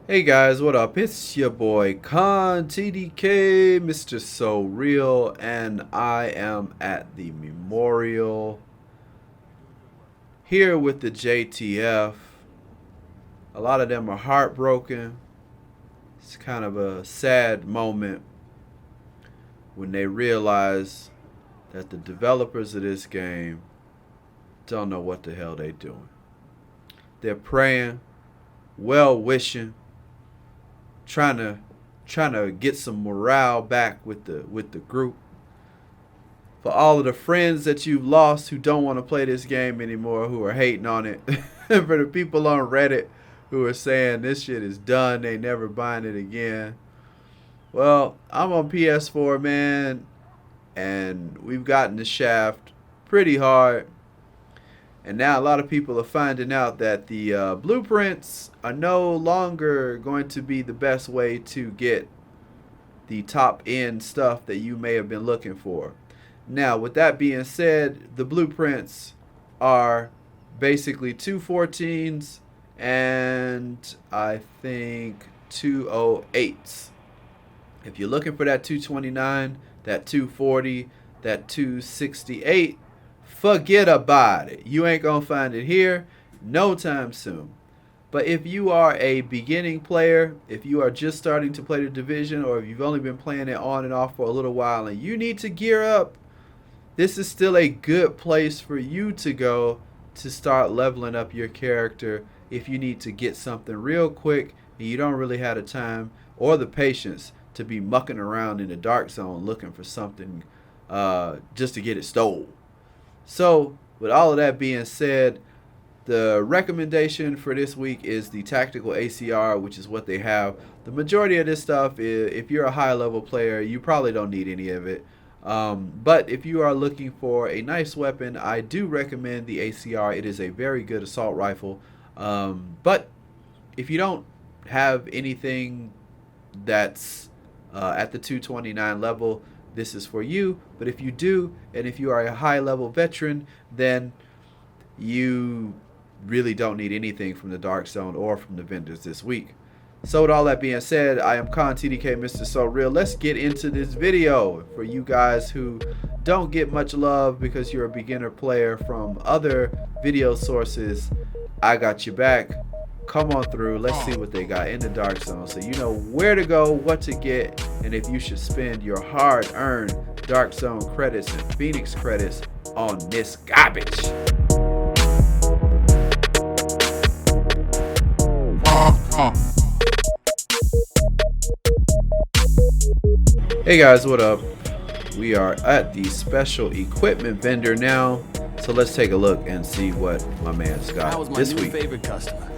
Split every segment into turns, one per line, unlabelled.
Hey guys, what up? It's your boy Con TDK, Mr. So Real, and I am at the memorial here with the JTF. A lot of them are heartbroken. It's kind of a sad moment when they realize that the developers of this game don't know what the hell they're doing. They're praying, well wishing, trying to get some morale back with the group. For all of the friends that you've lost who don't want to play this game anymore, who are hating on it. For the people on Reddit who are saying this shit is done, they never buying it again. Well, I'm on PS4, man, and we've gotten the shaft pretty hard. And now a lot of people are finding out that the blueprints are no longer going to be the best way to get the top end stuff that you may have been looking for. Now, with that being said, the blueprints are basically two 14s and I think 208s. If you're looking for that 229, that 240, that 268, forget about it. You ain't gonna find it here no time soon. But if you are a beginning player, if you are just starting to play the division, or if you've only been playing it on and off for a little while and you need to gear up, this is still a good place for you to go to start leveling up your character if you need to get something real quick and you don't really have the time or the patience to be mucking around in the dark zone looking for something just to get it stole. So, with all of that being said, the recommendation for this week is the Tactical ACR, which is what they have. The majority of this stuff, if you're a high level player, you probably don't need any of it. But if you are looking for a nice weapon, I do recommend the ACR. It is a very good assault rifle. But if you don't have anything that's at the 229 level, this is for you. But if you do, and if you are a high level veteran, then you really don't need anything from the Dark Zone or from the vendors this week. So with all that being said, I am Con TDK, Mr. So Real. Let's get into this video. For you guys who don't get much love because you're a beginner player from other video sources, I got you back. Come on through. Let's see what they got in the Dark Zone so you know where to go, what to get, and if you should spend your hard-earned Dark Zone credits and Phoenix credits on this garbage. Hey guys, what up? We are at the special equipment vendor now, so let's take a look and see what my man's got this week.
Favorite customer.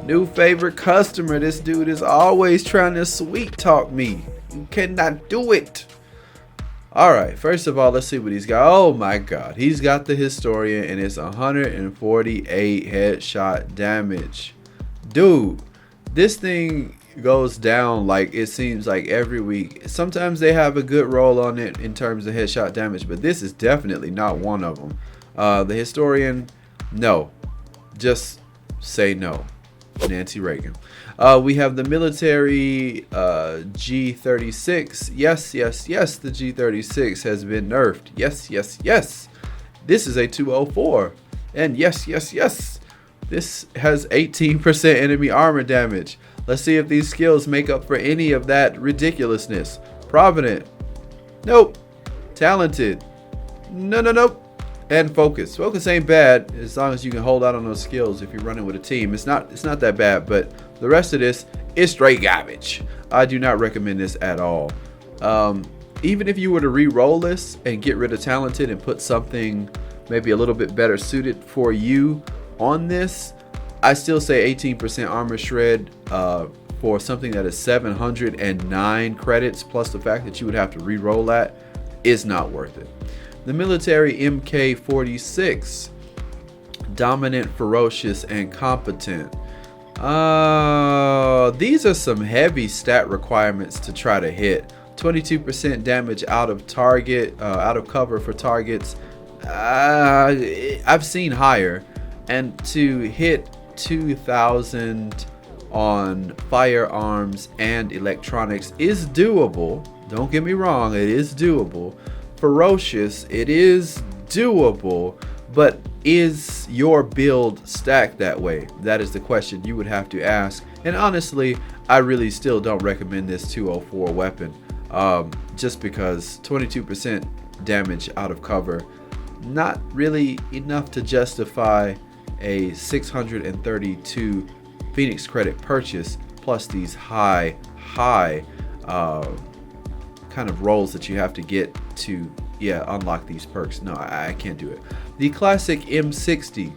New favorite customer. This dude is always trying to sweet talk me. You cannot do it. Alright, first of all, let's see what he's got. Oh my god. He's got the Historian and it's 148 headshot damage. Dude, this thing goes down like it seems like every week. Sometimes they have a good roll on it in terms of headshot damage, but this is definitely not one of them. The Historian, no. Just say no. Nancy Reagan. We have the military G36. Yes, the G36 has been nerfed. Yes. This is a 204. And yes. This has 18% enemy armor damage. Let's see if these skills make up for any of that ridiculousness. Provident. Nope. Talented. Nope. And focus. Focus ain't bad as long as you can hold out on those skills if you're running with a team. It's not that bad, but the rest of this is straight garbage. I do not recommend this at all. Even if you were to re-roll this and get rid of talented and put something maybe a little bit better suited for you on this, I still say 18% armor shred for something that is 709 credits plus the fact that you would have to re-roll that is not worth it. The military MK46, dominant, ferocious, and competent. These are some heavy stat requirements to try to hit. 22% damage out of target, out of cover for targets. I've seen higher, and to hit 2,000 on firearms and electronics is doable. Don't get me wrong, it is doable. Ferocious, it is doable, but is your build stacked that way? That is the question you would have to ask. And honestly, I really still don't recommend this 204 weapon, just because 22% damage out of cover, not really enough to justify a 632 Phoenix credit purchase, plus these high kind of rolls that you have to get to unlock these perks. No, I can't do it. The classic M60,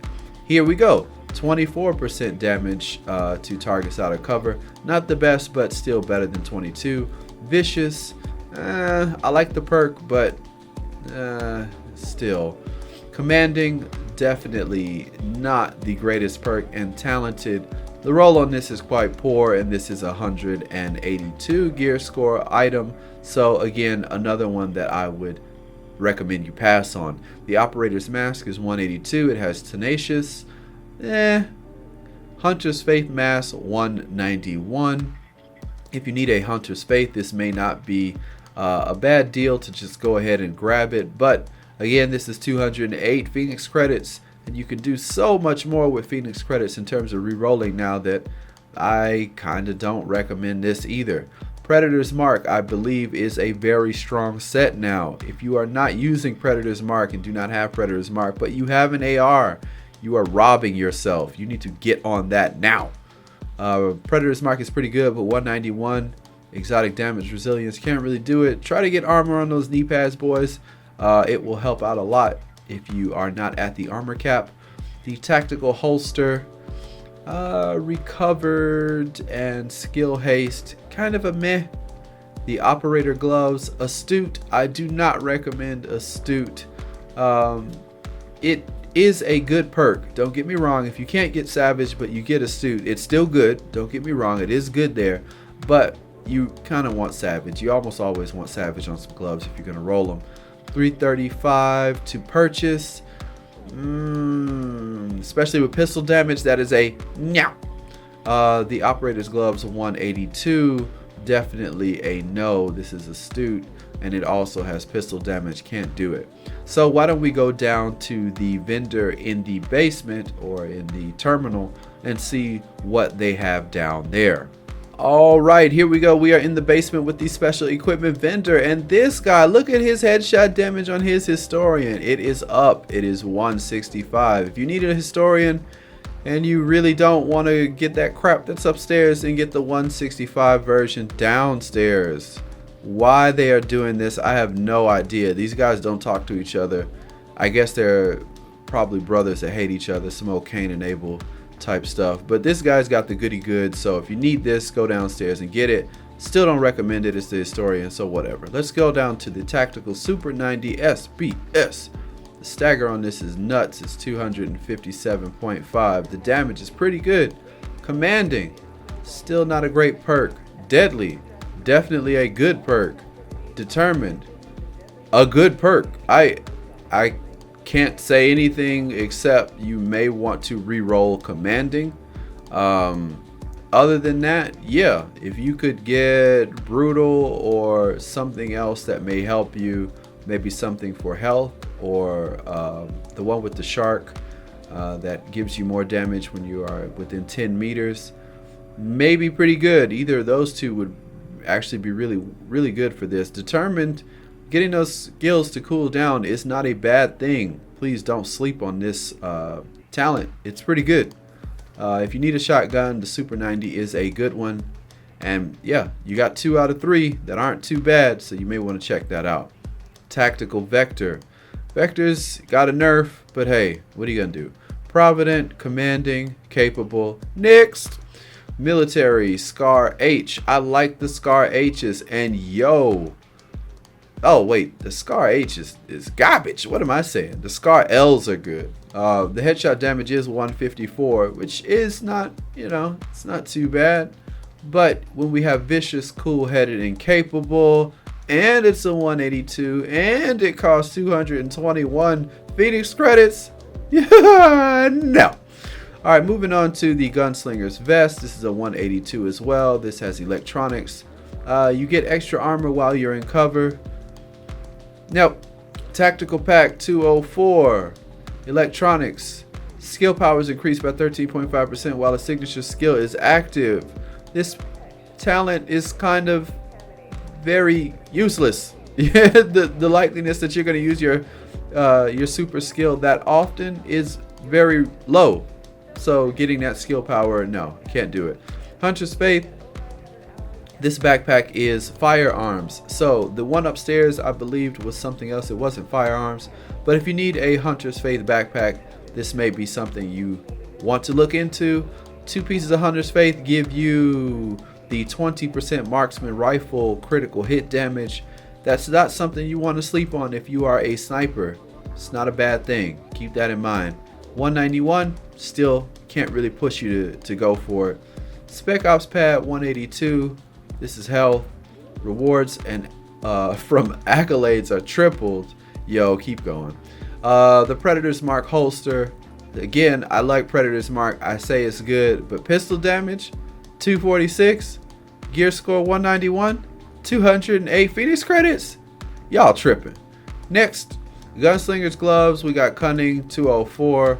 here we go, 24% damage to targets out of cover. Not the best, but still better than 22. Vicious, I like the perk, but still. Commanding, definitely not the greatest perk. And talented, the roll on this is quite poor, and this is 182 gear score item. So again, another one that I would recommend you pass on. The operator's mask is 182. It has tenacious. Hunter's faith mask 191. If you need a hunter's faith, this may not be a bad deal to just go ahead and grab it. But again, this is 208 Phoenix credits, and you can do so much more with Phoenix credits in terms of re-rolling now that I kind of don't recommend this either. Predator's Mark, I believe, is a very strong set now. If you are not using Predator's Mark and do not have Predator's Mark, but you have an AR, you are robbing yourself. You need to get on that now. Predator's Mark is pretty good, but 191 exotic damage resilience can't really do it. Try to get armor on those knee pads, boys. It will help out a lot if you are not at the armor cap. The tactical holster, recovered and skill haste, kind of a meh. The operator gloves, astute, I do not recommend astute. It is a good perk, don't get me wrong. If you can't get savage but you get astute, it's still good, don't get me wrong, it is good there, but you kind of want savage. You almost always want savage on some gloves if you're going to roll them. 335 to purchase, especially with pistol damage, that is a no. The operator's gloves 182, definitely a no. This is astute, and it also has pistol damage, can't do it. So why don't we go down to the vendor in the basement or in the terminal and see what they have down there. All right, here we go. We are in the basement with the special equipment vendor, and this guy, look at his headshot damage on his historian. It is up. It is 165. If you need a historian and you really don't want to get that crap that's upstairs, and get the 165 version downstairs. Why they are doing this, I have no idea. These guys don't talk to each other. I guess they're probably brothers that hate each other, some old Cain and Abel type stuff. But this guy's got the goody goods, so if you need this, go downstairs and get it. Still don't recommend it. It's the historian, so whatever. Let's go down to the tactical Super 90 SBS. The stagger on this is nuts. It's 257.5. The damage is pretty good. Commanding, still not a great perk. Deadly, definitely a good perk. Determined, a good perk. I can't say anything except you may want to re-roll commanding. Other than that, yeah, if you could get brutal or something else that may help you, maybe something for health, or the one with the shark that gives you more damage when you are within 10 meters, maybe pretty good. Either of those two would actually be really good for this. Determined, getting those skills to cool down is not a bad thing. Please don't sleep on this talent. It's pretty good. If you need a shotgun, the Super 90 is a good one. And yeah, you got 2 out of 3 that aren't too bad, so you may want to check that out. Tactical Vector. Vector's got a nerf, but hey, what are you gonna do? Provident, commanding, capable. Next, military, Scar H. I like the Scar H's, and yo, oh wait, the Scar H is garbage. What am I saying? The Scar L's are good. The headshot damage is 154, which is not, it's not too bad. But when we have vicious, cool-headed, and capable, and it's a 182, and it costs 221 Phoenix credits, yeah, no. All right, moving on to the Gunslinger's Vest. This is a 182 as well. This has electronics. You get extra armor while you're in cover. Now, Tactical Pack 204. Electronics. Skill power is increased by 13.5% while a signature skill is active. This talent is kind of very useless. Yeah, the likeliness that you're going to use your super skill that often is very low. So getting that skill power, no, can't do it. Hunter's Faith. This backpack is firearms. So the one upstairs I believed was something else. It wasn't firearms. But if you need a Hunter's Faith backpack, this may be something you want to look into. 2 pieces of Hunter's Faith give you the 20% marksman rifle critical hit damage. That's not something you want to sleep on if you are a sniper. It's not a bad thing. Keep that in mind. 191 still can't really push you to go for it. Spec Ops Pad 182. This is health. Rewards and from accolades are tripled. Yo, keep going. The Predator's Mark holster. Again, I like Predator's Mark. I say it's good, but pistol damage 246, gear score 191, 208 Phoenix credits. Y'all tripping. Next, Gunslinger's gloves. We got cunning 204.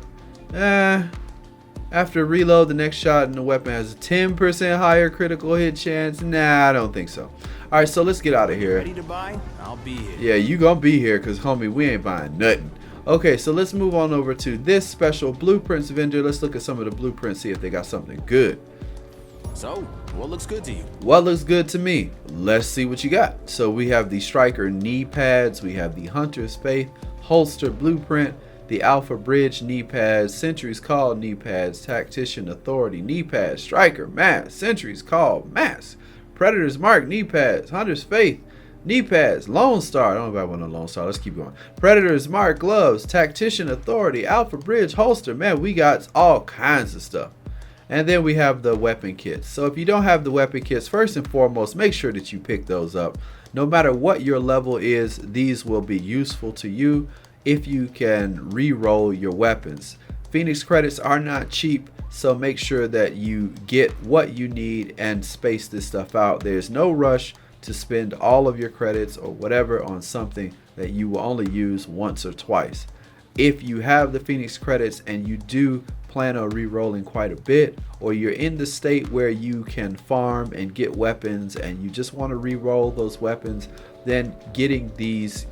After reload, the next shot in the weapon has a 10% higher critical hit chance. Nah, I don't think so. All right, so let's get out of here.
Ready to buy? I'll be here.
Yeah, you gonna be here, cause homie, we ain't buying nothing. Okay, so let's move on over to this special blueprints vendor. Let's look at some of the blueprints, see if they got something good.
So, what looks good to you?
What looks good to me? Let's see what you got. So we have the Striker knee pads, we have the Hunter's Faith holster blueprint, the Alpha Bridge knee pads, Sentry's Call knee pads, Tactician Authority knee pads, Striker mask, Sentry's Call mask, Predator's Mark knee pads, Hunter's Faith knee pads, Lone Star. I don't know if I want a Lone Star. Let's keep going. Predator's Mark gloves, Tactician Authority, Alpha Bridge holster. Man, we got all kinds of stuff. And then we have the weapon kits. So if you don't have the weapon kits, first and foremost, make sure that you pick those up. No matter what your level is, these will be useful to you if you can re-roll your weapons. Phoenix credits are not cheap, so make sure that you get what you need and space this stuff out. There's no rush to spend all of your credits or whatever on something that you will only use once or twice. If you have the Phoenix credits and you do plan on re-rolling quite a bit, or you're in the state where you can farm and get weapons and you just want to re-roll those weapons, then getting these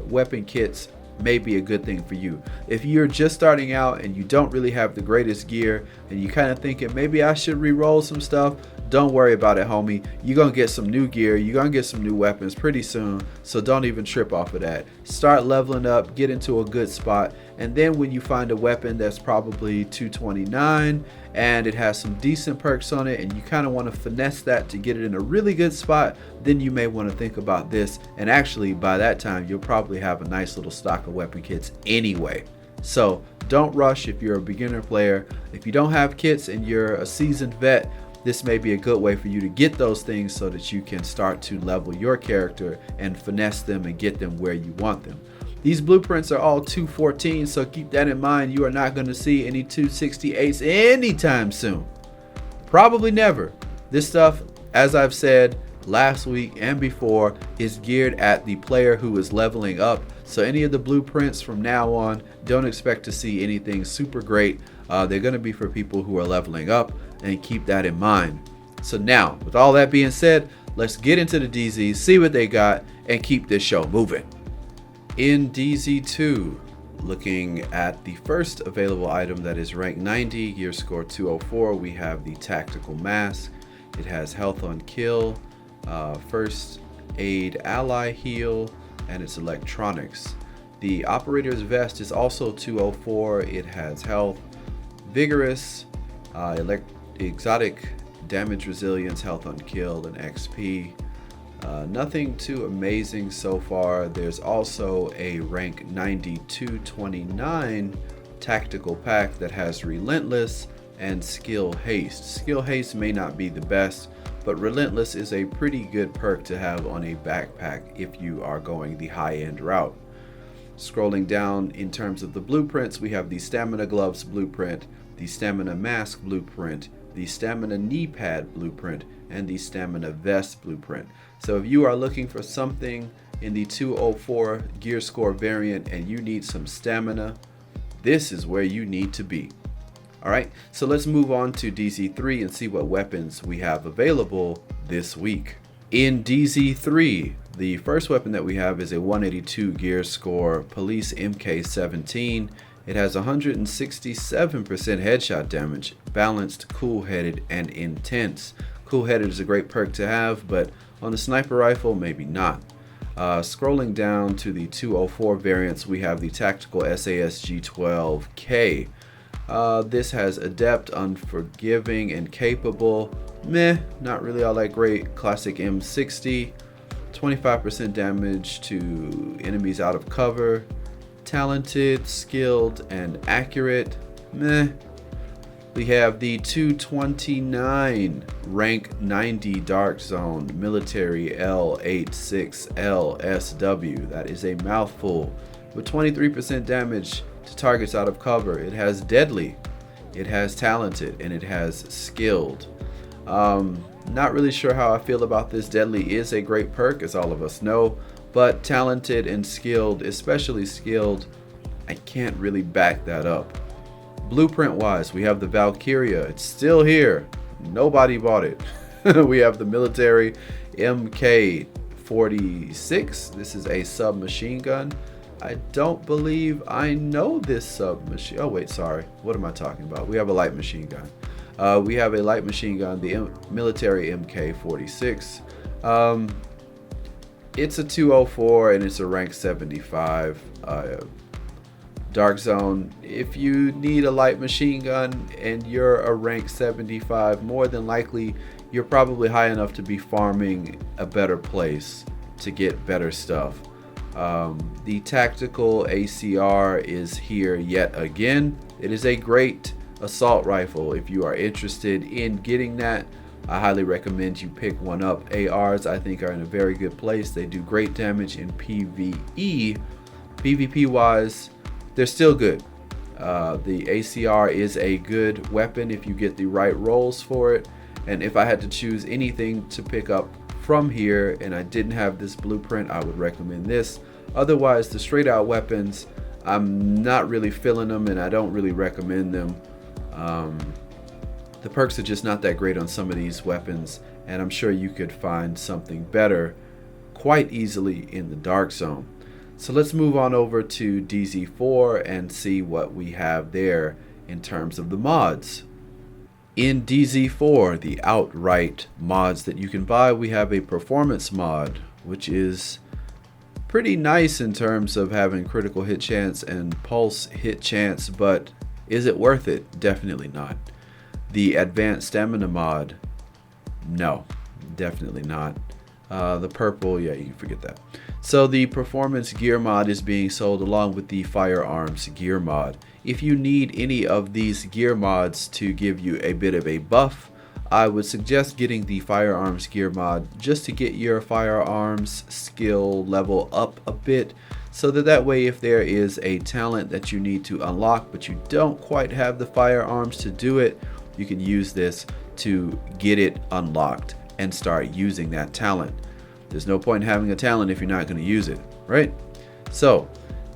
weapon kits may be a good thing for you. If you're just starting out and you don't really have the greatest gear and you kind of thinking maybe I should re-roll some stuff, don't worry about it, homie. You're gonna get some new gear, you're gonna get some new weapons pretty soon, so don't even trip off of that. Start leveling up, get into a good spot, and then when you find a weapon that's probably 229 and it has some decent perks on it and you kind of want to finesse that to get it in a really good spot, then you may want to think about this. And actually by that time you'll probably have a nice little stock of weapon kits anyway. So don't rush if you're a beginner player. If you don't have kits and you're a seasoned vet, this may be a good way for you to get those things so that you can start to level your character and finesse them and get them where you want them. These blueprints are all 214, so keep that in mind. You are not going to see any 268s anytime soon. Probably never. This stuff, as I've said last week and before, is geared at the player who is leveling up. So any of the blueprints from now on, don't expect to see anything super great. They're going to be for people who are leveling up, and keep that in mind. So now, with all that being said, let's get into the DZs, see what they got, and keep this show moving. In DZ2, looking at the first available item that is rank 90, gear score 204, we have the Tactical Mask. It has health on kill, first aid ally heal, and it's electronics. The Operator's Vest is also 204. It has health, vigorous, exotic damage resilience, health on kill, and XP. Nothing too amazing so far. There's also a rank 9229 tactical pack that has relentless and skill haste. Skill haste may not be the best, but relentless is a pretty good perk to have on a backpack if you are going the high-end route. Scrolling down in terms of the blueprints, we have the stamina gloves blueprint, the stamina mask blueprint, the stamina knee pad blueprint, and the stamina vest blueprint. So if you are looking for something in the 204 gear score variant and you need some stamina, this is where you need to be. Alright, so let's move on to DZ3 and see what weapons we have available this week. In DZ3, the first weapon that we have is a 182 gear score Police MK17. It has 167% headshot damage, balanced, cool-headed, and intense. Cool-headed is a great perk to have, but on the sniper rifle, maybe not. Scrolling down to the 204 variants, we have the Tactical SASG-12K. This has Adept, Unforgiving, and Capable. Meh, not really all that great. Classic M60, 25% damage to enemies out of cover. Talented, skilled, and accurate. Meh. We have the 229 rank 90 Darkzone Military L86LSW. That is a mouthful. With 23% damage to targets out of cover. It has Deadly, it has Talented, and it has Skilled. Not really sure how I feel about this. Deadly is a great perk, as all of us know, but Talented and Skilled, especially Skilled, I can't really back that up. Blueprint wise, we have the Valkyria. It's still here. Nobody bought it. We have the Military MK46. This is a submachine gun. I don't believe I know this submachine. Oh wait, sorry. What am I talking about? We have a light machine gun. We have a light machine gun, the Military MK46. It's a 204 and it's a rank 75. Darkzone, if you need a light machine gun and you're a rank 75, more than likely you're probably high enough to be farming a better place to get better stuff. The Tactical ACR is here yet again. It is a great assault rifle. If you are interested in getting that, I highly recommend you pick one up. ARs, I think, are in a very good place. They do great damage in PvE. PvP wise, they're still good. The ACR is a good weapon if you get the right rolls for it. And if I had to choose anything to pick up from here and I didn't have this blueprint, I would recommend this. Otherwise, the straight out weapons, I'm not really feeling them and I don't really recommend them. The perks are just not that great on some of these weapons, and I'm sure you could find something better quite easily in the Darkzone. So let's move on over to DZ4 and see what we have there in terms of the mods. In DZ4, the outright mods that you can buy, we have a performance mod, which is pretty nice in terms of having critical hit chance and pulse hit chance, but is it worth it? Definitely not. The advanced stamina mod, no, definitely not. The purple, yeah, you can forget that. So the performance gear mod is being sold along with the firearms gear mod. If you need any of these gear mods to give you a bit of a buff, I would suggest getting the firearms gear mod just to get your firearms skill level up a bit, so that way if there is a talent that you need to unlock but you don't quite have the firearms to do it, you can use this to get it unlocked and start using that talent. There's no point in having a talent if you're not going to use it, right? So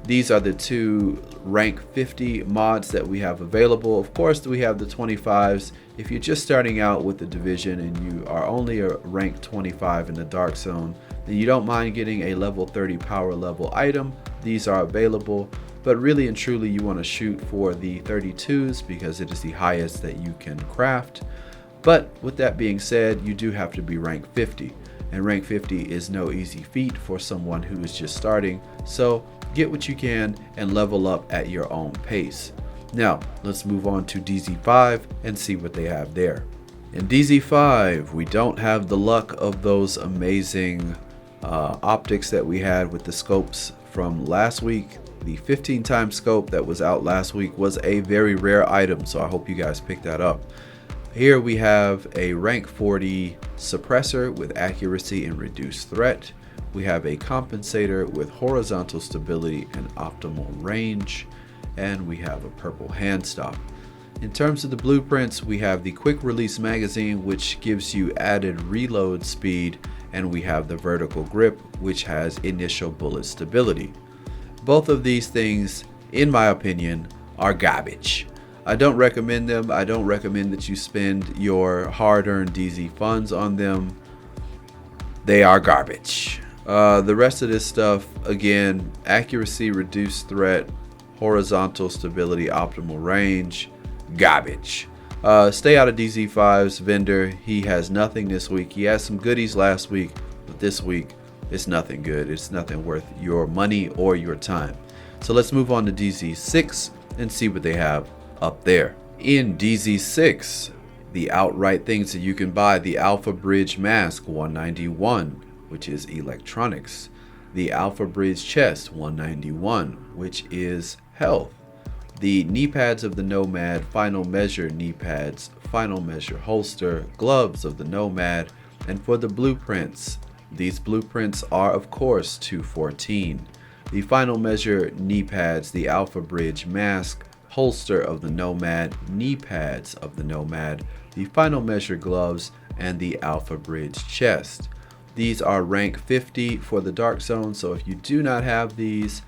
these are the two rank 50 mods that we have available. Of course, we have the 25s. If you're just starting out with the division and you are only a rank 25 in the Darkzone, then you don't mind getting a level 30 power level item. These are available, but really and truly you want to shoot for the 32s because it is the highest that you can craft. But with that being said, you do have to be rank 50, and rank 50 is no easy feat for someone who is just starting. So get what you can and level up at your own pace. Now let's move on to DZ5 and see what they have there. In DZ5, we don't have the luck of those amazing optics that we had with the scopes from last week. The 15 times scope that was out last week was a very rare item, so I hope you guys picked that up. Here we have a rank 40 suppressor with accuracy and reduced threat. We have a compensator with horizontal stability and optimal range, and we have a purple hand stop. In terms of the blueprints, we have the quick release magazine, which gives you added reload speed, and we have the vertical grip, which has initial bullet stability. Both of these things, in my opinion, are garbage. I don't recommend them. I don't recommend that you spend your hard-earned DZ funds on them. They are garbage. The rest of this stuff, again, accuracy, reduced threat, horizontal stability, optimal range, garbage. Stay out of DZ5's vendor. He has nothing this week. He had some goodies last week, but this week it's nothing good. It's nothing worth your money or your time. So let's move on to DZ6 and see what they have up there. In DZ6, the outright things that you can buy: the Alpha Bridge Mask 191, which is electronics; the Alpha Bridge Chest 191, which is health; the knee pads of the Nomad, final measure knee pads, final measure holster, gloves of the Nomad. And for the blueprints, these blueprints are of course 214. The final measure knee pads, the Alpha Bridge Mask, holster of the Nomad, knee pads of the Nomad, the final measure gloves, and the Alpha Bridge Chest. These are rank 50 for the Darkzone, so if you do not have these,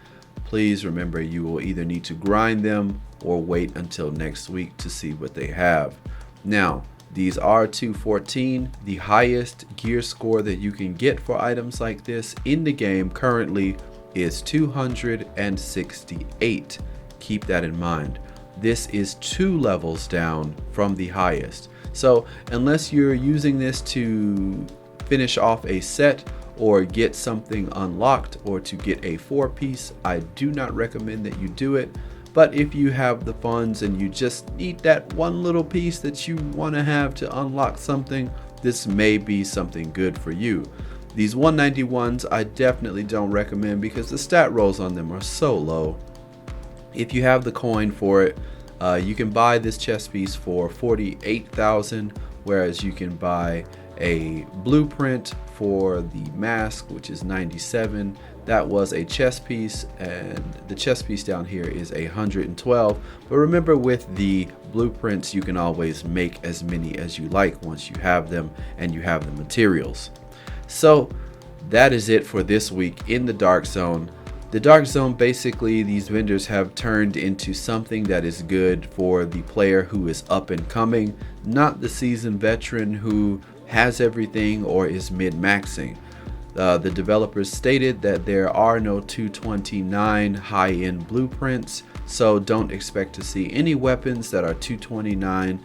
please remember you will either need to grind them or wait until next week to see what they have. Now, these are 214. The highest gear score that you can get for items like this in the game currently is 268. Keep that in mind. This is 2 levels down from the highest. So unless you're using this to finish off a set or get something unlocked or to get a 4-piece, I do not recommend that you do it. But if you have the funds and you just need that one little piece that you want to have to unlock something, this may be something good for you. These 191s I definitely don't recommend because the stat rolls on them are so low. If you have the coin for it, you can buy this chest piece for 48,000, whereas you can buy a blueprint for the mask, which is 97. That was a chest piece, and the chest piece down here is 112. But remember, with the blueprints, you can always make as many as you like once you have them and you have the materials. So that is it for this week in the Darkzone. The Darkzone, basically, these vendors have turned into something that is good for the player who is up and coming, not the seasoned veteran who has everything or is mid-maxing. The developers stated that there are no 229 high-end blueprints, so don't expect to see any weapons that are 229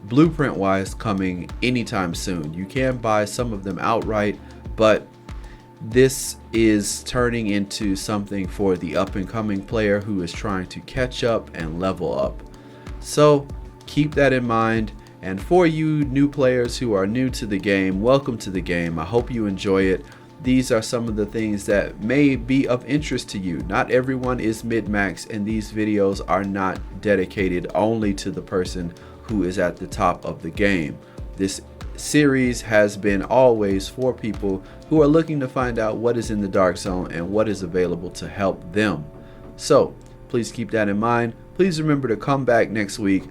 blueprint-wise coming anytime soon. You can buy some of them outright, but this is turning into something for the up-and-coming player who is trying to catch up and level up. So keep that in mind. And for you new players who are new to the game, welcome to the game. I hope you enjoy it. These are some of the things that may be of interest to you. Not everyone is mid-max, and these videos are not dedicated only to the person who is at the top of the game. This series has been always for people who are looking to find out what is in the Darkzone and what is available to help them. So please keep that in mind. Please remember to come back next week.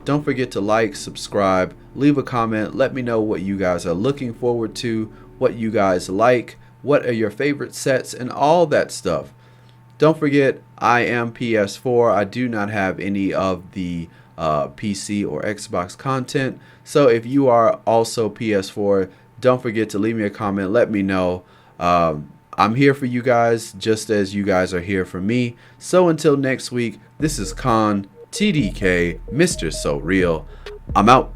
Don't forget to like, subscribe, leave a comment. Let me know what you guys are looking forward to, what you guys like, what are your favorite sets, and all that stuff. Don't forget, I am PS4. I do not have any of the PC or Xbox content. So if you are also PS4, don't forget to leave me a comment. Let me know. I'm here for you guys just as you guys are here for me. So until next week, this is Khan, TDK, Mr. So Real. I'm out.